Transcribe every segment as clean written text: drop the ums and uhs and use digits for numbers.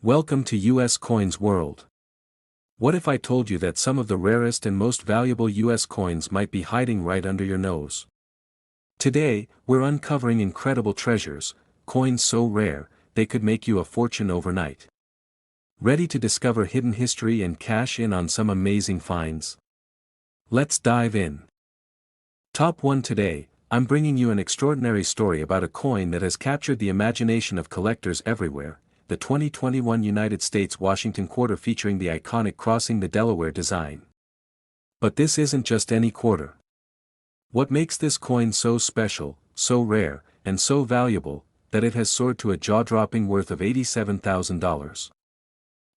Welcome to US Coins World. What if I told you that some of the rarest and most valuable US coins might be hiding right under your nose? Today, we're uncovering incredible treasures, coins so rare, they could make you a fortune overnight. Ready to discover hidden history and cash in on some amazing finds? Let's dive in. Top 1 today, I'm bringing you an extraordinary story about a coin that has captured the imagination of collectors everywhere. The 2021 United States Washington quarter featuring the iconic crossing the Delaware design. But this isn't just any quarter. What makes this coin so special, so rare, and so valuable, that it has soared to a jaw-dropping worth of $87,000?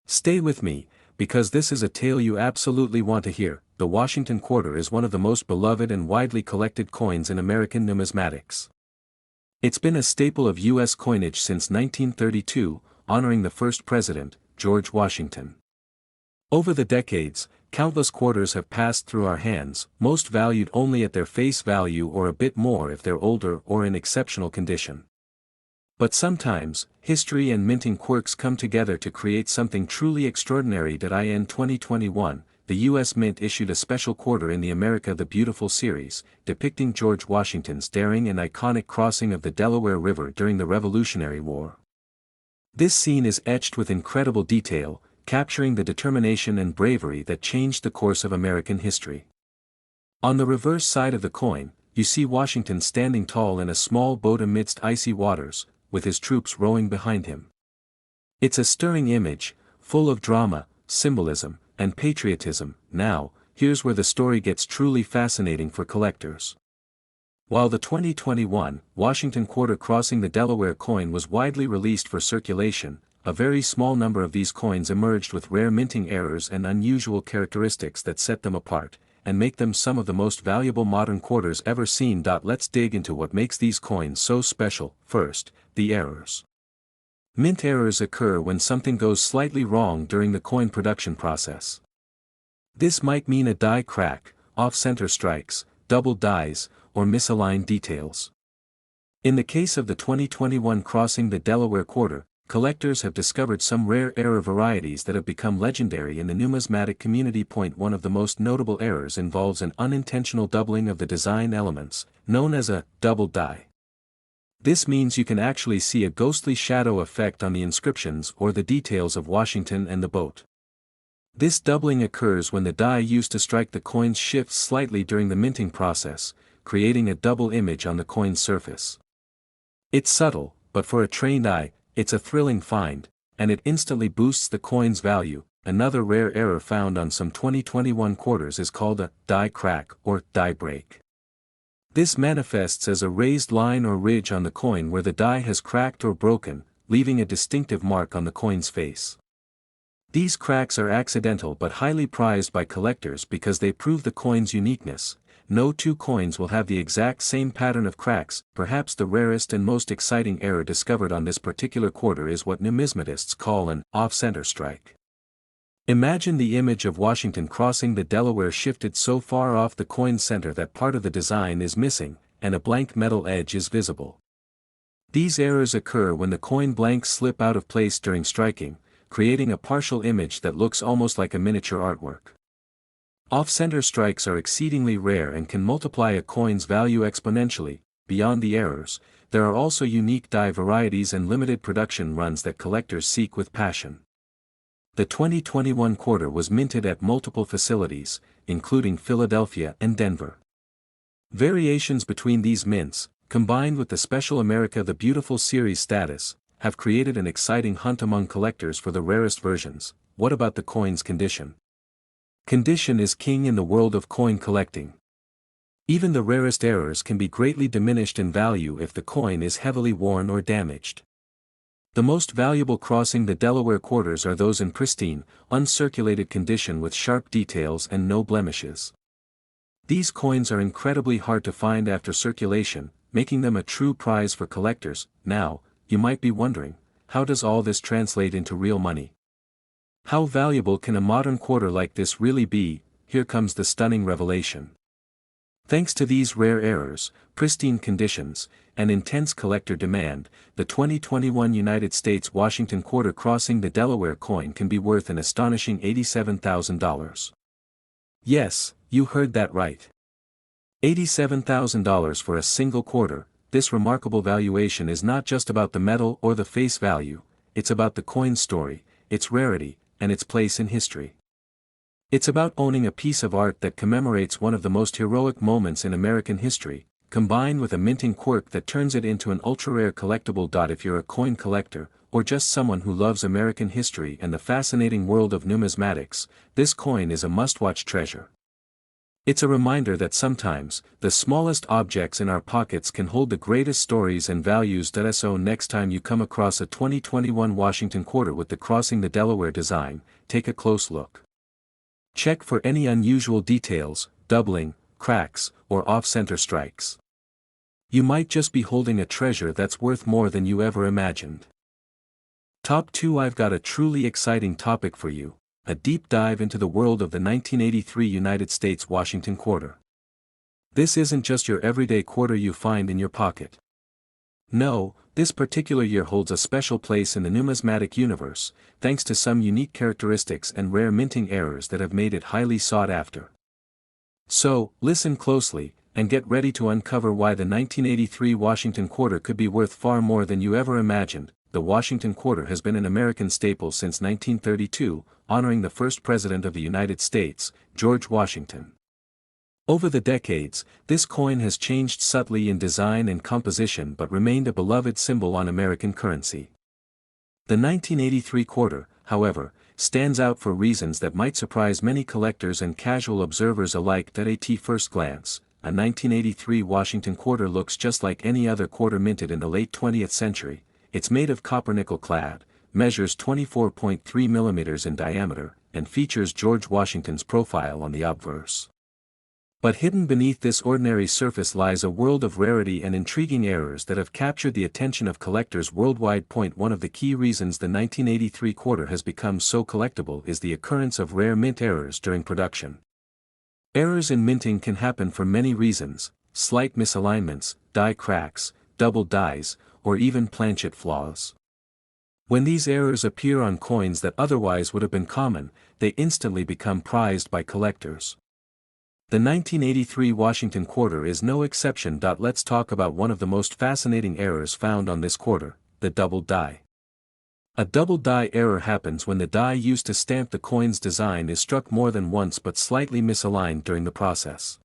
Stay with me, because this is a tale you absolutely want to hear. The Washington quarter is one of the most beloved and widely collected coins in American numismatics. It's been a staple of U.S. coinage since 1932, honoring the first president, George Washington. Over the decades, countless quarters have passed through our hands, most valued only at their face value or a bit more if they're older or in exceptional condition. But sometimes, history and minting quirks come together to create something truly extraordinary. In 2021, the U.S. Mint issued a special quarter in the America the Beautiful series, depicting George Washington's daring and iconic crossing of the Delaware River during the Revolutionary War. This scene is etched with incredible detail, capturing the determination and bravery that changed the course of American history. On the reverse side of the coin, you see Washington standing tall in a small boat amidst icy waters, with his troops rowing behind him. It's a stirring image, full of drama, symbolism, and patriotism. Now, here's where the story gets truly fascinating for collectors. While the 2021 Washington quarter crossing the Delaware coin was widely released for circulation, a very small number of these coins emerged with rare minting errors and unusual characteristics that set them apart, and make them some of the most valuable modern quarters ever seen. Let's dig into what makes these coins so special. First, the errors. Mint errors occur when something goes slightly wrong during the coin production process. This might mean a die crack, off-center strikes, double dies, or misaligned details. In the case of the 2021 crossing the Delaware quarter, collectors have discovered some rare error varieties that have become legendary in the numismatic community. One of the most notable errors involves an unintentional doubling of the design elements, known as a double die. This means you can actually see a ghostly shadow effect on the inscriptions or the details of Washington and the boat. This doubling occurs when the die used to strike the coins shifts slightly during the minting process, creating a double image on the coin's surface. It's subtle, but for a trained eye, it's a thrilling find, and it instantly boosts the coin's value. Another rare error found on some 2021 quarters is called a die crack or die break. This manifests as a raised line or ridge on the coin where the die has cracked or broken, leaving a distinctive mark on the coin's face. These cracks are accidental but highly prized by collectors because they prove the coin's uniqueness. No two coins will have the exact same pattern of cracks. Perhaps the rarest and most exciting error discovered on this particular quarter is what numismatists call an off-center strike. Imagine the image of Washington crossing the Delaware shifted so far off the coin's center that part of the design is missing, and a blank metal edge is visible. These errors occur when the coin blanks slip out of place during striking, creating a partial image that looks almost like a miniature artwork. Off-center strikes are exceedingly rare and can multiply a coin's value exponentially. Beyond the errors, there are also unique die varieties and limited production runs that collectors seek with passion. The 2021 quarter was minted at multiple facilities, including Philadelphia and Denver. Variations between these mints, combined with the special America the Beautiful series status, have created an exciting hunt among collectors for the rarest versions. What about the coin's condition? Condition is king in the world of coin collecting. Even the rarest errors can be greatly diminished in value if the coin is heavily worn or damaged. The most valuable crossing the Delaware quarters are those in pristine, uncirculated condition with sharp details and no blemishes. These coins are incredibly hard to find after circulation, making them a true prize for collectors. Now, you might be wondering, how does all this translate into real money? How valuable can a modern quarter like this really be? Here comes the stunning revelation. Thanks to these rare errors, pristine conditions, and intense collector demand, the 2021 United States Washington quarter crossing the Delaware coin can be worth an astonishing $87,000. Yes, you heard that right. $87,000 for a single quarter. This remarkable valuation is not just about the metal or the face value, it's about the coin's story, its rarity, and its place in history. It's about owning a piece of art that commemorates one of the most heroic moments in American history, combined with a minting quirk that turns it into an ultra-rare collectible. If you're a coin collector, or just someone who loves American history and the fascinating world of numismatics, this coin is a must-watch treasure. It's a reminder that sometimes, the smallest objects in our pockets can hold the greatest stories and values. So next time you come across a 2021 Washington quarter with the crossing the Delaware design, take a close look. Check for any unusual details, doubling, cracks, or off-center strikes. You might just be holding a treasure that's worth more than you ever imagined. Top 2. I've got a truly exciting topic for you, a deep dive into the world of the 1983 United States Washington quarter. This isn't just your everyday quarter you find in your pocket. No, this particular year holds a special place in the numismatic universe, thanks to some unique characteristics and rare minting errors that have made it highly sought after. So, listen closely, and get ready to uncover why the 1983 Washington quarter could be worth far more than you ever imagined. The Washington quarter has been an American staple since 1932, honoring the first President of the United States, George Washington. Over the decades, this coin has changed subtly in design and composition but remained a beloved symbol on American currency. The 1983 quarter, however, stands out for reasons that might surprise many collectors and casual observers alike. At first glance, a 1983 Washington quarter looks just like any other quarter minted in the late 20th century. It's made of copper nickel clad, measures 24.3 mm in diameter, and features George Washington's profile on the obverse. But hidden beneath this ordinary surface lies a world of rarity and intriguing errors that have captured the attention of collectors worldwide. One of the key reasons the 1983 quarter has become so collectible is the occurrence of rare mint errors during production. Errors in minting can happen for many reasons: slight misalignments, die cracks, double dies, or even planchet flaws. When these errors appear on coins that otherwise would have been common, they instantly become prized by collectors. The 1983 Washington quarter is no exception. Let's talk about one of the most fascinating errors found on this quarter, the double die. A double die error happens when the die used to stamp the coin's design is struck more than once but slightly misaligned during the process.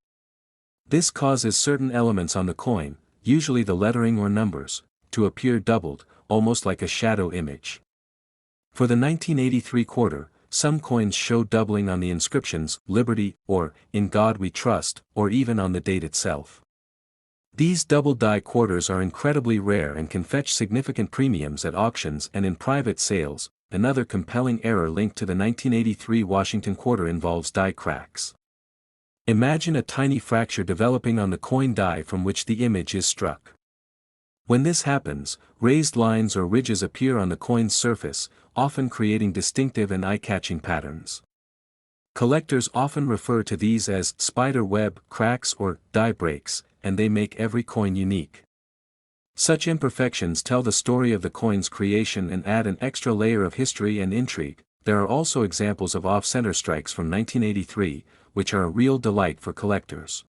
This causes certain elements on the coin, usually the lettering or numbers, to appear doubled, almost like a shadow image. For the 1983 quarter, some coins show doubling on the inscriptions, Liberty, or, In God We Trust, or even on the date itself. These double die quarters are incredibly rare and can fetch significant premiums at auctions and in private sales. Another compelling error linked to the 1983 Washington quarter involves die cracks. Imagine a tiny fracture developing on the coin die from which the image is struck. When this happens, raised lines or ridges appear on the coin's surface, often creating distinctive and eye-catching patterns. Collectors often refer to these as spider web cracks or die breaks, and they make every coin unique. Such imperfections tell the story of the coin's creation and add an extra layer of history and intrigue. There are also examples of off-center strikes from 1983, which are a real delight for collectors.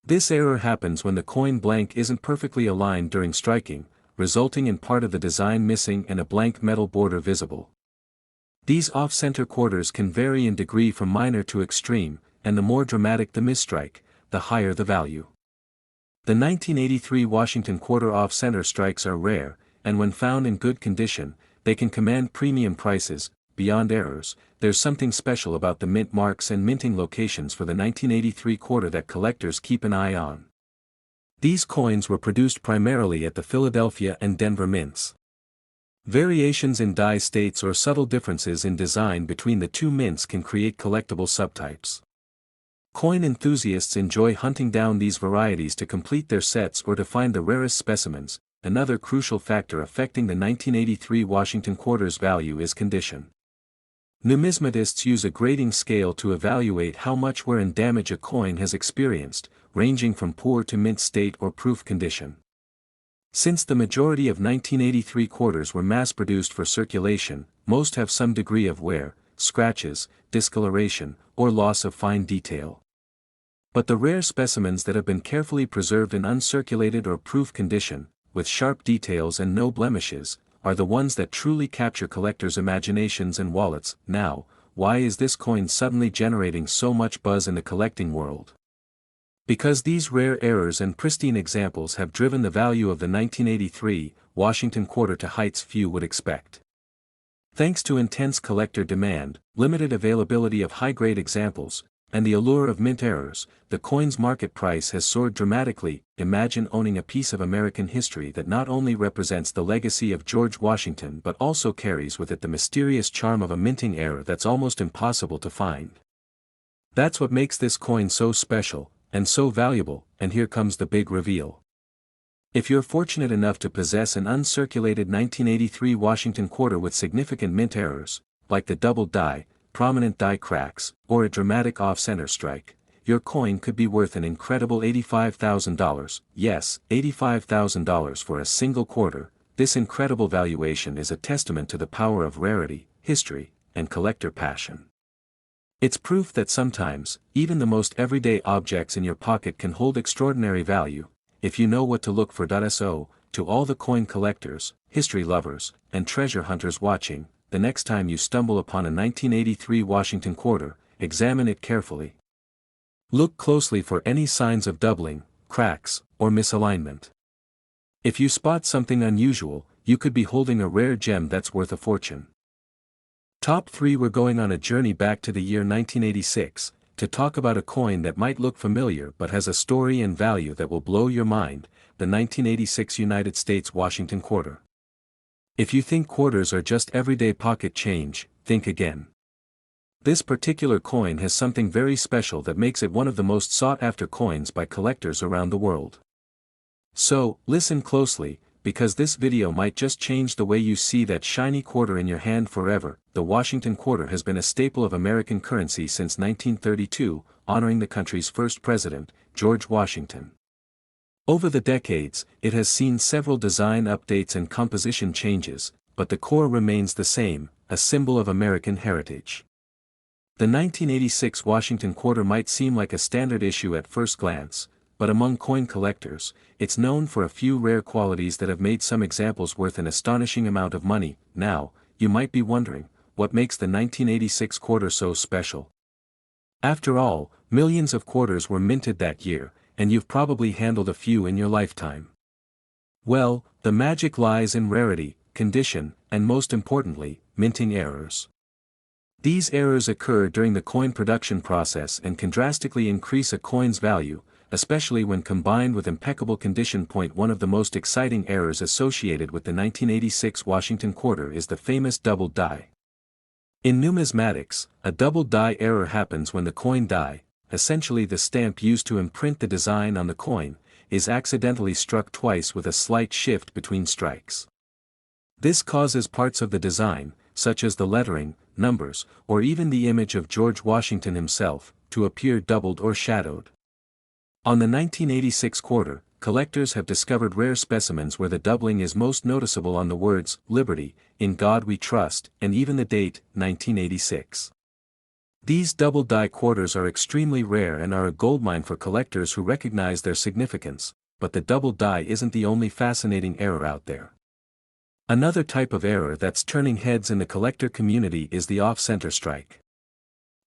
This error happens when the coin blank isn't perfectly aligned during striking, resulting in part of the design missing and a blank metal border visible. These off-center quarters can vary in degree from minor to extreme, and the more dramatic the misstrike, the higher the value. The 1983 Washington quarter off-center strikes are rare, and when found in good condition, they can command premium prices. Beyond errors, there's something special about the mint marks and minting locations for the 1983 quarter that collectors keep an eye on. These coins were produced primarily at the Philadelphia and Denver mints. Variations in die states or subtle differences in design between the two mints can create collectible subtypes. Coin enthusiasts enjoy hunting down these varieties to complete their sets or to find the rarest specimens. Another crucial factor affecting the 1983 Washington quarter's value is condition. Numismatists use a grading scale to evaluate how much wear and damage a coin has experienced, ranging from poor to mint state or proof condition. Since the majority of 1983 quarters were mass-produced for circulation, most have some degree of wear, scratches, discoloration, or loss of fine detail. But the rare specimens that have been carefully preserved in uncirculated or proof condition, with sharp details and no blemishes, are the ones that truly capture collectors' imaginations and wallets. Now, why is this coin suddenly generating so much buzz in the collecting world? Because these rare errors and pristine examples have driven the value of the 1983 Washington quarter to heights few would expect. Thanks to intense collector demand, limited availability of high-grade examples, and the allure of mint errors, the coin's market price has soared dramatically. Imagine owning a piece of American history that not only represents the legacy of George Washington but also carries with it the mysterious charm of a minting era that's almost impossible to find. That's what makes this coin so special, and so valuable, and here comes the big reveal. If you're fortunate enough to possess an uncirculated 1983 Washington quarter with significant mint errors, like the double die, prominent die cracks, or a dramatic off-center strike, your coin could be worth an incredible $85,000, yes, $85,000 for a single quarter. This incredible valuation is a testament to the power of rarity, history, and collector passion. It's proof that sometimes, even the most everyday objects in your pocket can hold extraordinary value, if you know what to look for. So, to all the coin collectors, history lovers, and treasure hunters watching, the next time you stumble upon a 1983 Washington quarter, examine it carefully. Look closely for any signs of doubling, cracks, or misalignment. If you spot something unusual, you could be holding a rare gem that's worth a fortune. Top 3. We're going on a journey back to the year 1986, to talk about a coin that might look familiar but has a story and value that will blow your mind, the 1986 United States Washington quarter. If you think quarters are just everyday pocket change, think again. This particular coin has something very special that makes it one of the most sought-after coins by collectors around the world. So, listen closely, because this video might just change the way you see that shiny quarter in your hand forever. The Washington quarter has been a staple of American currency since 1932, honoring the country's first president, George Washington. Over the decades, it has seen several design updates and composition changes, but the core remains the same, a symbol of American heritage. The 1986 Washington quarter might seem like a standard issue at first glance, but among coin collectors, it's known for a few rare qualities that have made some examples worth an astonishing amount of money. Now, you might be wondering, what makes the 1986 quarter so special? After all, millions of quarters were minted that year, and you've probably handled a few in your lifetime. Well, the magic lies in rarity, condition, and most importantly, minting errors. These errors occur during the coin production process and can drastically increase a coin's value, especially when combined with impeccable condition. One of the most exciting errors associated with the 1986 Washington quarter is the famous double die. In numismatics, a double die error happens when the coin die, essentially the stamp used to imprint the design on the coin, is accidentally struck twice with a slight shift between strikes. This causes parts of the design, such as the lettering, numbers, or even the image of George Washington himself, to appear doubled or shadowed. On the 1986 quarter, collectors have discovered rare specimens where the doubling is most noticeable on the words, "Liberty, in God We Trust," and even the date, 1986. These double-die quarters are extremely rare and are a goldmine for collectors who recognize their significance, but the double die isn't the only fascinating error out there. Another type of error that's turning heads in the collector community is the off-center strike.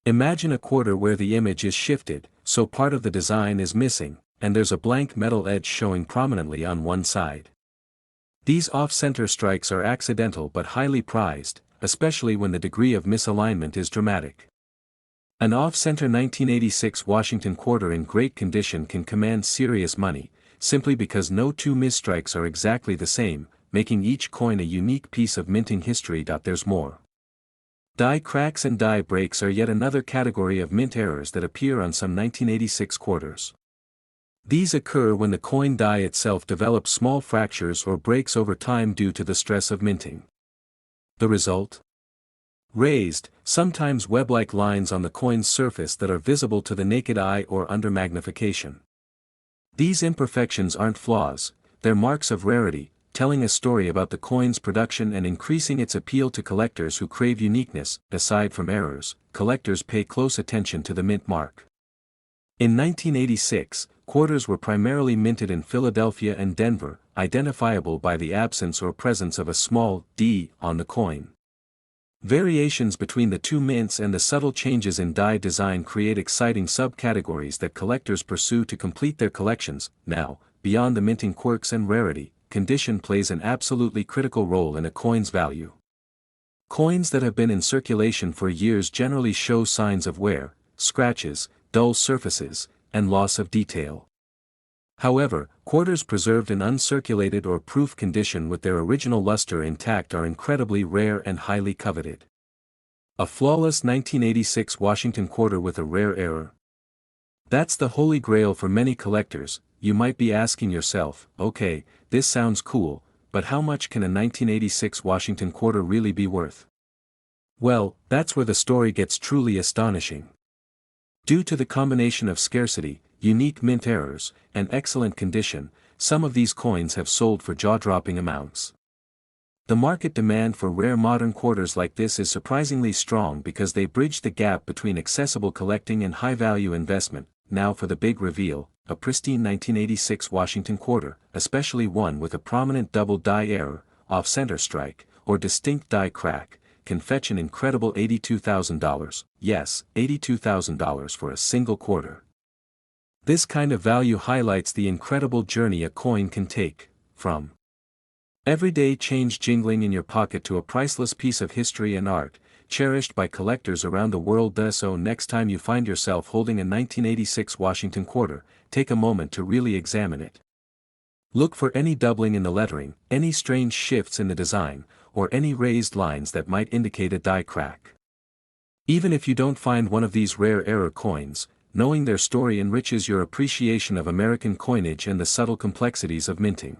Imagine a quarter where the image is shifted, so part of the design is missing, and there's a blank metal edge showing prominently on one side. These off-center strikes are accidental but highly prized, especially when the degree of misalignment is dramatic. An off-center 1986 Washington quarter in great condition can command serious money, simply because no two misstrikes are exactly the same, making each coin a unique piece of minting history. There's more. Die cracks and die breaks are yet another category of mint errors that appear on some 1986 quarters. These occur when the coin die itself develops small fractures or breaks over time due to the stress of minting. The result? Raised, sometimes web-like lines on the coin's surface that are visible to the naked eye or under magnification. These imperfections aren't flaws, they're marks of rarity, telling a story about the coin's production and increasing its appeal to collectors who crave uniqueness. Aside from errors, collectors pay close attention to the mint mark. In 1986, quarters were primarily minted in Philadelphia and Denver, identifiable by the absence or presence of a small D on the coin. Variations between the two mints and the subtle changes in die design create exciting subcategories that collectors pursue to complete their collections. Now, beyond the minting quirks and rarity, condition plays an absolutely critical role in a coin's value. Coins that have been in circulation for years generally show signs of wear, scratches, dull surfaces, and loss of detail. However, quarters preserved in uncirculated or proof condition with their original luster intact are incredibly rare and highly coveted. A flawless 1986 Washington quarter with a rare error. That's the holy grail for many collectors. You might be asking yourself, okay, this sounds cool, but how much can a 1986 Washington quarter really be worth? Well, that's where the story gets truly astonishing. Due to the combination of scarcity, unique mint errors, and excellent condition, some of these coins have sold for jaw-dropping amounts. The market demand for rare modern quarters like this is surprisingly strong because they bridge the gap between accessible collecting and high-value investment. Now for the big reveal, a pristine 1986 Washington quarter, especially one with a prominent double die error, off-center strike, or distinct die crack, can fetch an incredible $82,000, yes, $82,000 for a single quarter. This kind of value highlights the incredible journey a coin can take, from everyday change jingling in your pocket to a priceless piece of history and art, cherished by collectors around the world. So next time you find yourself holding a 1986 Washington quarter, take a moment to really examine it. Look for any doubling in the lettering, any strange shifts in the design, or any raised lines that might indicate a die crack. Even if you don't find one of these rare error coins, knowing their story enriches your appreciation of American coinage and the subtle complexities of minting.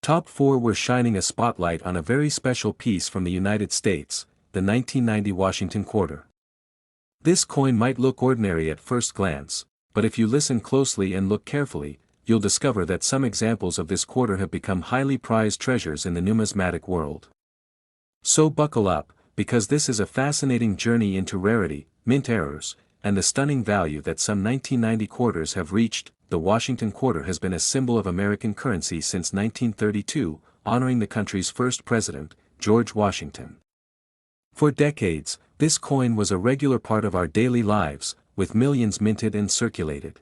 Top 4. We're shining a spotlight on a very special piece from the United States, the 1990 Washington quarter. This coin might look ordinary at first glance, but if you listen closely and look carefully, you'll discover that some examples of this quarter have become highly prized treasures in the numismatic world. So buckle up, because this is a fascinating journey into rarity, mint errors, and the stunning value that some 1990 quarters have reached. The Washington quarter has been a symbol of American currency since 1932, honoring the country's first president, George Washington. For decades, this coin was a regular part of our daily lives, with millions minted and circulated.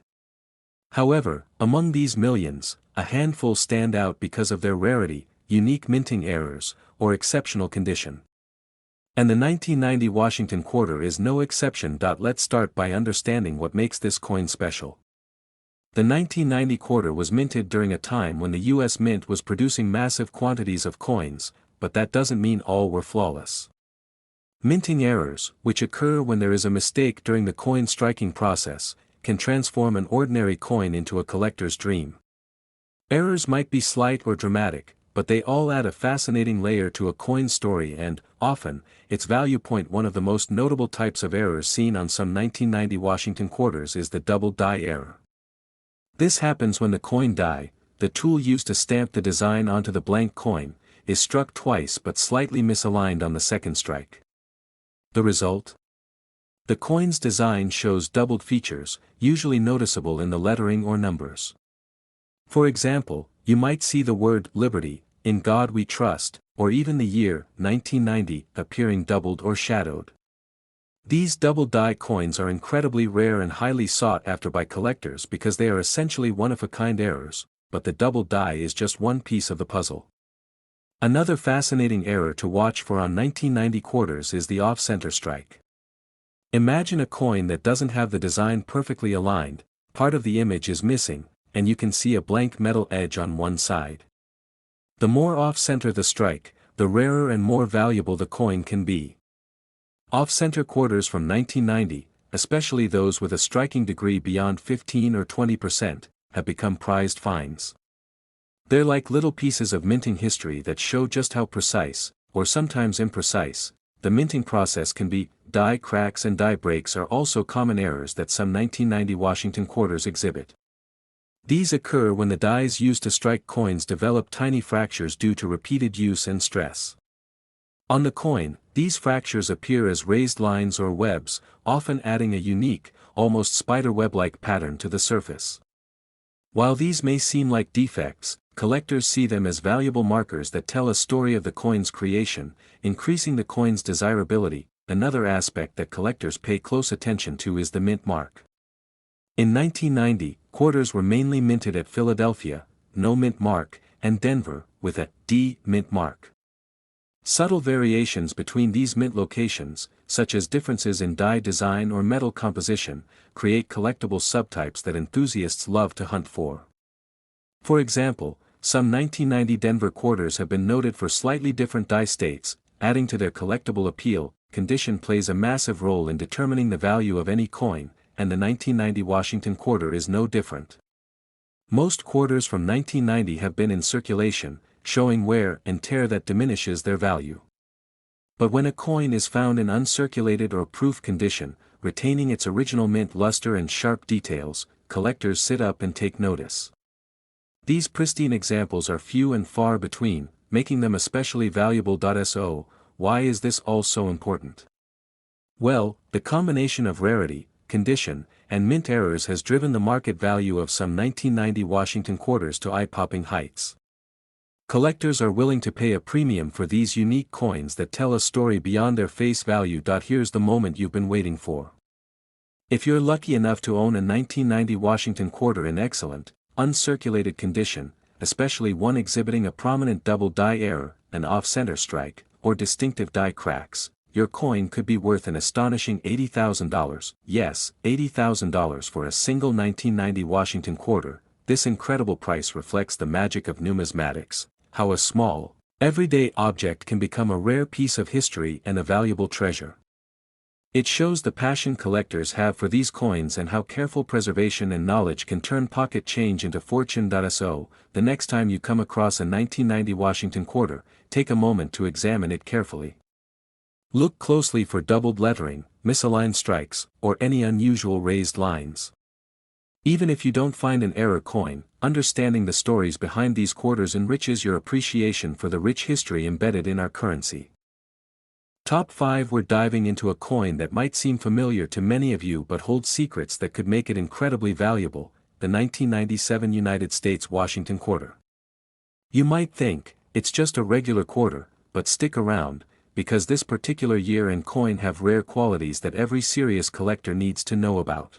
However, among these millions, a handful stand out because of their rarity, unique minting errors, or exceptional condition. And the 1990 Washington quarter is no exception. Let's start by understanding what makes this coin special. The 1990 quarter was minted during a time when the U.S. Mint was producing massive quantities of coins, but that doesn't mean all were flawless. Minting errors, which occur when there is a mistake during the coin striking process, can transform an ordinary coin into a collector's dream. Errors might be slight or dramatic, but they all add a fascinating layer to a coin's story and, often, its value point. One of the most notable types of errors seen on some 1990 Washington quarters is the double die error. This happens when the coin die, the tool used to stamp the design onto the blank coin, is struck twice but slightly misaligned on the second strike. The result? The coin's design shows doubled features, usually noticeable in the lettering or numbers. For example, you might see the word "Liberty," "In God We Trust," or even the year, 1990, appearing doubled or shadowed. These double die coins are incredibly rare and highly sought after by collectors because they are essentially one-of-a-kind errors, but the double die is just one piece of the puzzle. Another fascinating error to watch for on 1990 quarters is the off-center strike. Imagine a coin that doesn't have the design perfectly aligned, part of the image is missing, and you can see a blank metal edge on one side. The more off-center the strike, the rarer and more valuable the coin can be. Off-center quarters from 1990, especially those with a striking degree beyond 15 or 20%, have become prized finds. They're like little pieces of minting history that show just how precise, or sometimes imprecise, the minting process can be. Die cracks and die breaks are also common errors that some 1990 Washington quarters exhibit. These occur when the dies used to strike coins develop tiny fractures due to repeated use and stress. On the coin, these fractures appear as raised lines or webs, often adding a unique, almost spiderweb-like pattern to the surface. While these may seem like defects, collectors see them as valuable markers that tell a story of the coin's creation, increasing the coin's desirability. Another aspect that collectors pay close attention to is the mint mark. In 1990, quarters were mainly minted at Philadelphia, no mint mark, and Denver, with a D mint mark. Subtle variations between these mint locations, such as differences in die design or metal composition, create collectible subtypes that enthusiasts love to hunt for. For example, some 1990 Denver quarters have been noted for slightly different die states, adding to their collectible appeal. Condition plays a massive role in determining the value of any coin, and the 1990 Washington quarter is no different. Most quarters from 1990 have been in circulation, showing wear and tear that diminishes their value. But when a coin is found in uncirculated or proof condition, retaining its original mint luster and sharp details, collectors sit up and take notice. These pristine examples are few and far between, making them especially valuable. So, why is this all so important? Well, the combination of rarity, condition, and mint errors has driven the market value of some 1990 Washington quarters to eye-popping heights. Collectors are willing to pay a premium for these unique coins that tell a story beyond their face value. Here's the moment you've been waiting for. If you're lucky enough to own a 1990 Washington quarter in excellent, uncirculated condition, especially one exhibiting a prominent double die error, an off-center strike, or distinctive die cracks, your coin could be worth an astonishing $80,000, yes, $80,000 for a single 1990 Washington quarter. This incredible price reflects the magic of numismatics, how a small, everyday object can become a rare piece of history and a valuable treasure. It shows the passion collectors have for these coins and how careful preservation and knowledge can turn pocket change into fortune. So, the next time you come across a 1990 Washington quarter, take a moment to examine it carefully. Look closely for doubled lettering, misaligned strikes, or any unusual raised lines. Even if you don't find an error coin, understanding the stories behind these quarters enriches your appreciation for the rich history embedded in our currency. Top 5. We're diving into a coin that might seem familiar to many of you but holds secrets that could make it incredibly valuable, the 1997 United States Washington quarter. You might think, it's just a regular quarter, but stick around, because this particular year and coin have rare qualities that every serious collector needs to know about.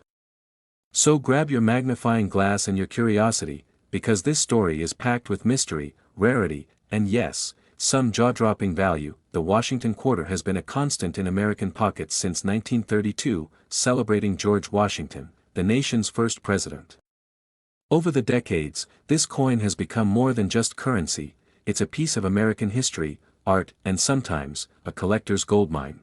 So grab your magnifying glass and your curiosity, because this story is packed with mystery, rarity, and yes, some jaw-dropping value. The Washington quarter has been a constant in American pockets since 1932, celebrating George Washington, the nation's first president. Over the decades, this coin has become more than just currency, it's a piece of American history, art, and sometimes, a collector's goldmine.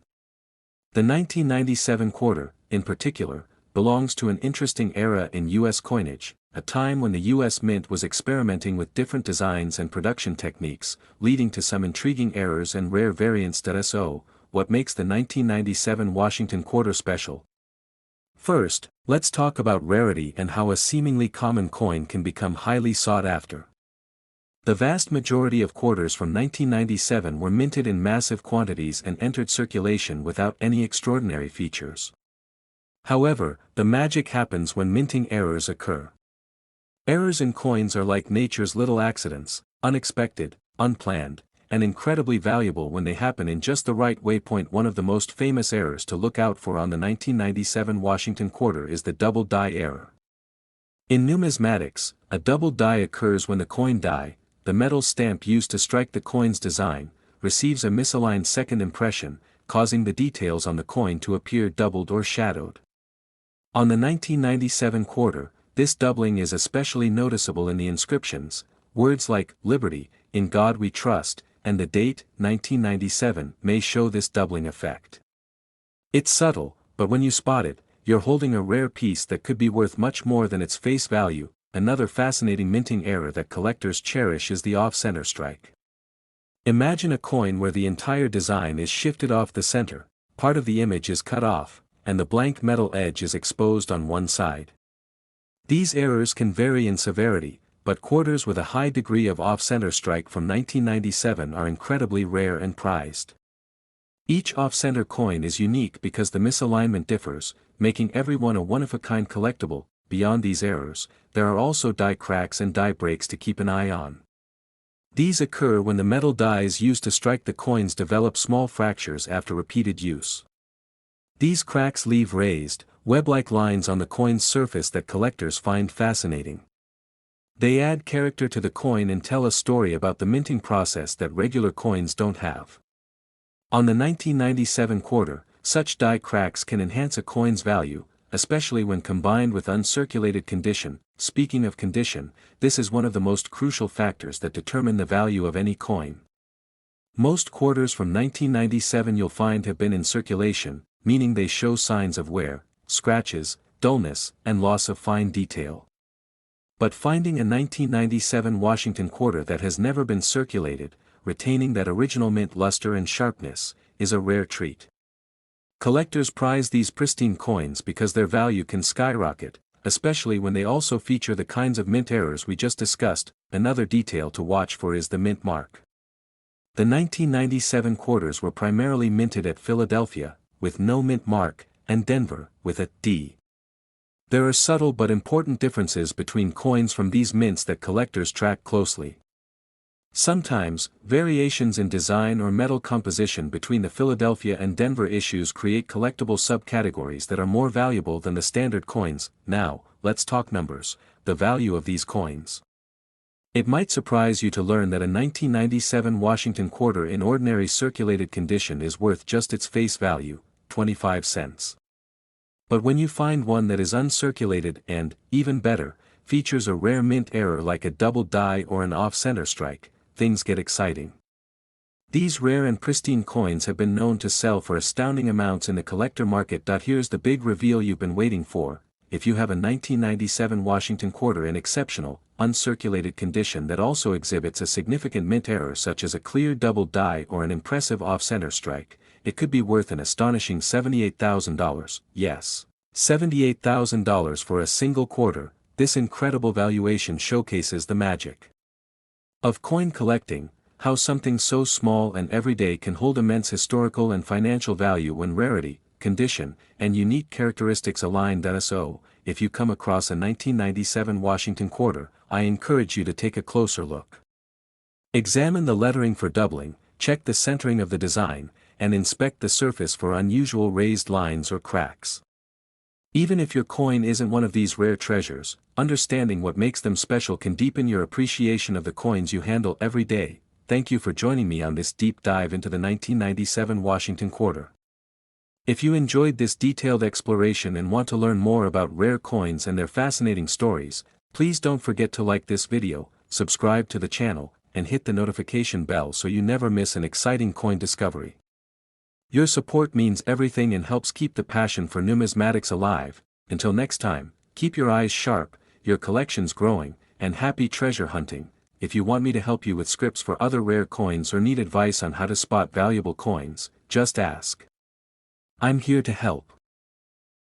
The 1997 quarter, in particular, belongs to an interesting era in U.S. coinage, a time when the U.S. Mint was experimenting with different designs and production techniques, leading to some intriguing errors and rare variants. So, what makes the 1997 Washington quarter special? First, let's talk about rarity and how a seemingly common coin can become highly sought after. The vast majority of quarters from 1997 were minted in massive quantities and entered circulation without any extraordinary features. However, the magic happens when minting errors occur. Errors in coins are like nature's little accidents, unexpected, unplanned, and incredibly valuable when they happen in just the right way. One of the most famous errors to look out for on the 1997 Washington quarter is the double die error. In numismatics, a double die occurs when the coin die, the metal stamp used to strike the coin's design, receives a misaligned second impression, causing the details on the coin to appear doubled or shadowed. On the 1997 quarter, this doubling is especially noticeable in the inscriptions. Words like "Liberty," "In God We Trust," and the date, 1997, may show this doubling effect. It's subtle, but when you spot it, you're holding a rare piece that could be worth much more than its face value. Another fascinating minting error that collectors cherish is the off-center strike. Imagine a coin where the entire design is shifted off the center, part of the image is cut off, and the blank metal edge is exposed on one side. These errors can vary in severity, but quarters with a high degree of off-center strike from 1997 are incredibly rare and prized. Each off-center coin is unique because the misalignment differs, making every one a one-of-a-kind collectible. Beyond these errors, there are also die cracks and die breaks to keep an eye on. These occur when the metal dies used to strike the coins develop small fractures after repeated use. These cracks leave raised, web-like lines on the coin's surface that collectors find fascinating. They add character to the coin and tell a story about the minting process that regular coins don't have. On the 1997 quarter, such die cracks can enhance a coin's value, especially when combined with uncirculated condition. Speaking of condition, this is one of the most crucial factors that determine the value of any coin. Most quarters from 1997 you'll find have been in circulation, meaning they show signs of wear, scratches, dullness, and loss of fine detail. But finding a 1997 Washington quarter that has never been circulated, retaining that original mint luster and sharpness, is a rare treat. Collectors prize these pristine coins because their value can skyrocket, especially when they also feature the kinds of mint errors we just discussed. Another detail to watch for is the mint mark. The 1997 quarters were primarily minted at Philadelphia, with no mint mark, and Denver, with a D. There are subtle but important differences between coins from these mints that collectors track closely. Sometimes, variations in design or metal composition between the Philadelphia and Denver issues create collectible subcategories that are more valuable than the standard coins. Now, let's talk numbers, the value of these coins. It might surprise you to learn that a 1997 Washington quarter in ordinary circulated condition is worth just its face value, 25 cents. But when you find one that is uncirculated and, even better, features a rare mint error like a double die or an off-center strike, things get exciting. These rare and pristine coins have been known to sell for astounding amounts in the collector market. Here's the big reveal you've been waiting for. If you have a 1997 Washington quarter in exceptional, uncirculated condition that also exhibits a significant mint error such as a clear double die or an impressive off-center strike, it could be worth an astonishing $78,000. Yes, $78,000 for a single quarter. This incredible valuation showcases the magic of coin collecting, how something so small and everyday can hold immense historical and financial value when rarity, condition, and unique characteristics align. So, if you come across a 1997 Washington quarter, I encourage you to take a closer look. Examine the lettering for doubling, check the centering of the design, and inspect the surface for unusual raised lines or cracks. Even if your coin isn't one of these rare treasures, understanding what makes them special can deepen your appreciation of the coins you handle every day. Thank you for joining me on this deep dive into the 1997 Washington quarter. If you enjoyed this detailed exploration and want to learn more about rare coins and their fascinating stories, please don't forget to like this video, subscribe to the channel, and hit the notification bell so you never miss an exciting coin discovery. Your support means everything and helps keep the passion for numismatics alive. Until next time, keep your eyes sharp, your collections growing, and happy treasure hunting. If you want me to help you with scripts for other rare coins or need advice on how to spot valuable coins, just ask. I'm here to help.